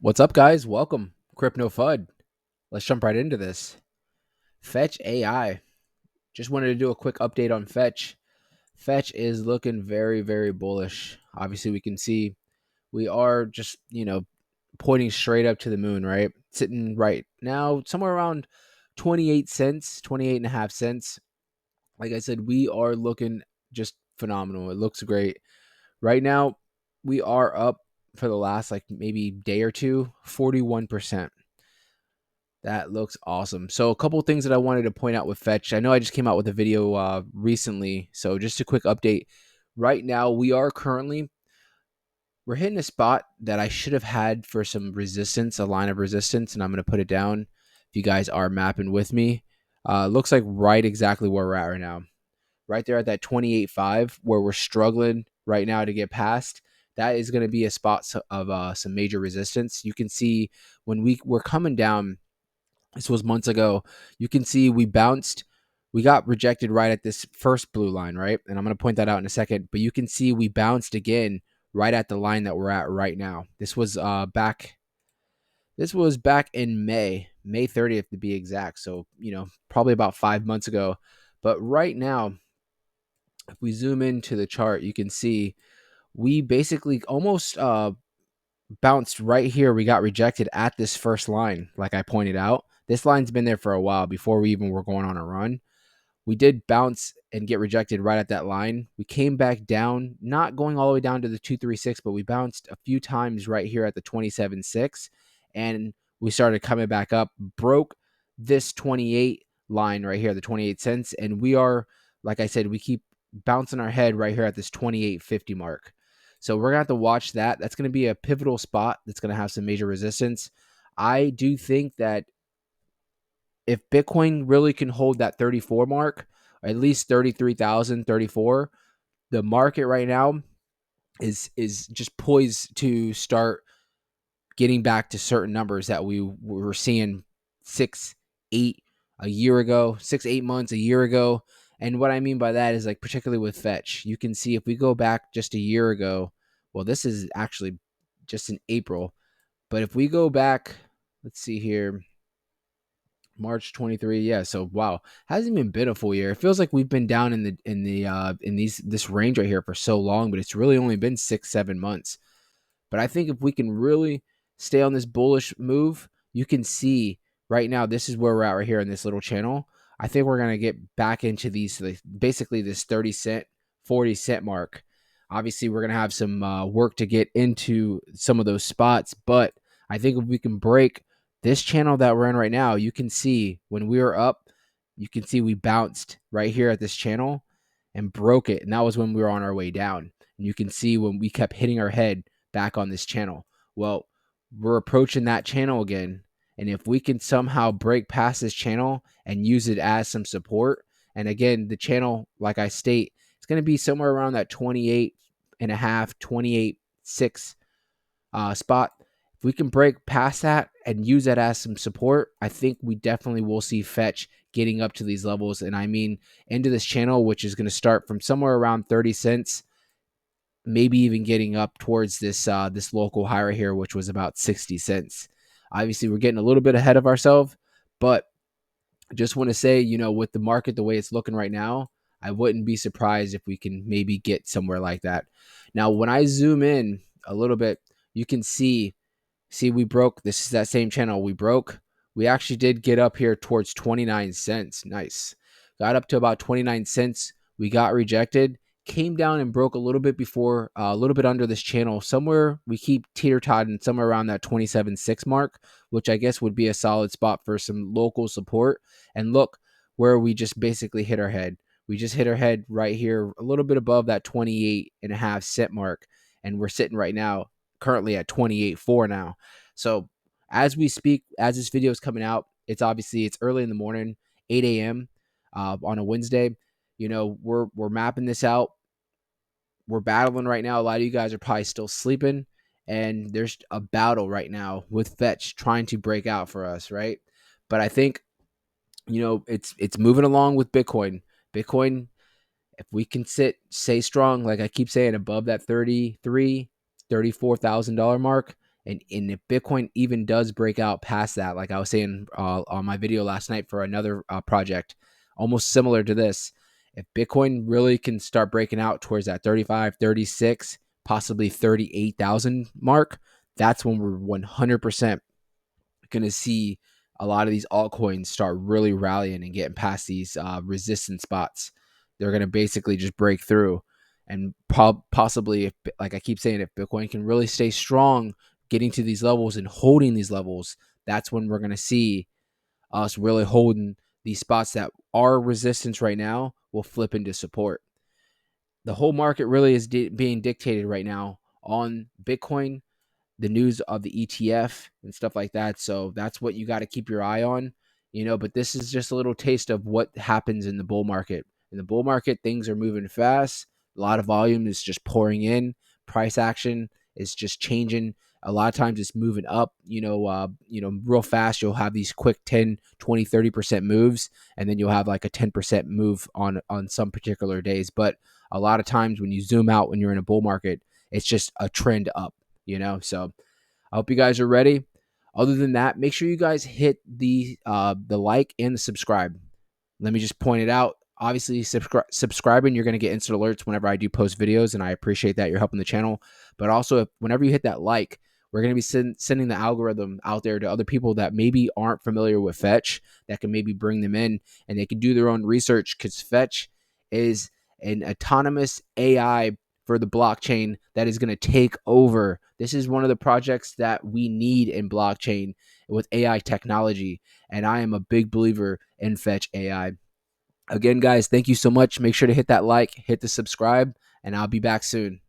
What's up, guys? Welcome, Crypto FUD. Let's jump right into this. Fetch.AI. Just wanted to do a quick update on Fetch. Fetch is looking very, very bullish. Obviously, we can see we are just, pointing straight up to the moon, right? Sitting right now somewhere around 28 cents, 28 and a half cents. Like I said, we are looking just phenomenal. It looks great. Right now, we are up for the last like maybe day or two, 41%. That looks awesome. So a couple of things that I wanted to point out with Fetch. I know I just came out with a video recently, so just a quick update. Right now, we're hitting a spot that I should have had for some resistance, a line of resistance, and I'm going to put it down. If you guys are mapping with me, looks like right exactly where we're at right now, right there at that 28.5, where we're struggling right now to get past. That is going to be a spot of some major resistance. You can see when we were coming down. This was months ago. You can see we bounced. We got rejected right at this first blue line, right? And I'm going to point that out in a second. But you can see we bounced again right at the line that we're at right now. This was back. This was back in May 30th to be exact. So probably about 5 months ago. But right now, if we zoom into the chart, you can see we basically almost bounced right here. We got rejected at this first line, like I pointed out. This line's been there for a while before we even were going on a run. We did bounce and get rejected right at that line. We came back down, not going all the way down to the 236, but we bounced a few times right here at the 27.6, and we started coming back up, broke this 28 line right here, the 28 cents, and we are, like I said, we keep bouncing our head right here at this 28.50 mark. So we're gonna have to watch that. That's gonna be a pivotal spot. That's gonna have some major resistance. I do think that if Bitcoin really can hold that 34 mark, or at least 33,000, 34, the market right now is just poised to start getting back to certain numbers that we were seeing 6, 8 a year ago, 6, 8 months a year ago. And what I mean by that is like particularly with Fetch, you can see if we go back just a year ago, well, this is actually just in April, but if we go back, let's see here, March 23. Yeah. So wow, hasn't even been a full year. It feels like we've been down in this range right here for so long, but it's really only been 6, 7 months. But I think if we can really stay on this bullish move, you can see right now this is where we're at right here in this little channel. I think we're gonna get back into these basically this 30 cent, 40 cent mark. Obviously, we're gonna have some work to get into some of those spots, but I think if we can break this channel that we're in right now, you can see when we were up, you can see we bounced right here at this channel and broke it, and that was when we were on our way down. And you can see when we kept hitting our head back on this channel. Well, we're approaching that channel again. And if we can somehow break past this channel and use it as some support, and again, the channel, like I state, it's going to be somewhere around that 28 and a half, 28.6 spot. If we can break past that and use that as some support, I think we definitely will see Fetch getting up to these levels. And I mean, into this channel, which is going to start from somewhere around 30 cents, maybe even getting up towards this local higher here, which was about 60 cents. Obviously, we're getting a little bit ahead of ourselves, but I just want to say, with the market the way it's looking right now, I wouldn't be surprised if we can maybe get somewhere like that. Now, when I zoom in a little bit, you can see we broke. This is that same channel we broke. We actually did get up here towards 29 cents. Nice. Got up to about 29 cents. We got rejected, came down and broke a little bit before, a little bit under this channel. Somewhere we keep teeter-totting somewhere around that 27.6 mark, which I guess would be a solid spot for some local support. And look where we just basically hit our head. We just hit our head right here, a little bit above that 28.5 cent mark. And we're sitting right now currently at 28.4 now. So as we speak, as this video is coming out, it's early in the morning, 8 a.m. On a Wednesday. We're mapping this out. We're battling right now. A lot of you guys are probably still sleeping, and there's a battle right now with Fetch trying to break out for us, right? But I think it's moving along with Bitcoin. Bitcoin, if we can stay strong, like I keep saying, above that $34,000 mark, And if Bitcoin even does break out past that, like I was saying on my video last night for another project, almost similar to this, if Bitcoin really can start breaking out towards that 35, 36, possibly 38,000 mark, that's when we're 100% going to see a lot of these altcoins start really rallying and getting past these resistance spots. They're going to basically just break through. And possibly, if, like I keep saying, if Bitcoin can really stay strong, getting to these levels and holding these levels, that's when we're going to see us really holding these spots that are resistance right now will flip into support. The whole market really is being dictated right now on Bitcoin, the news of the ETF and stuff like that. So that's what you got to keep your eye on, but this is just a little taste of what happens in the bull market. In the bull market, things are moving fast. A lot of volume is just pouring in. Price action is just changing. A lot of times it's moving up, real fast. You'll have these quick 10, 20, 30% moves, and then you'll have like a 10% move on some particular days. But a lot of times when you zoom out, when you're in a bull market, it's just a trend up. So I hope you guys are ready. Other than that, make sure you guys hit the like and the subscribe. Let me just point it out. Obviously, subscribing, you're going to get instant alerts whenever I do post videos, and I appreciate that. You're helping the channel. But also, whenever you hit that like, we're going to be sending the algorithm out there to other people that maybe aren't familiar with Fetch, that can maybe bring them in, and they can do their own research, because Fetch is an autonomous AI for the blockchain that is going to take over. This is one of the projects that we need in blockchain with AI technology, and I am a big believer in Fetch.AI. Again, guys, thank you so much. Make sure to hit that like, hit the subscribe, and I'll be back soon.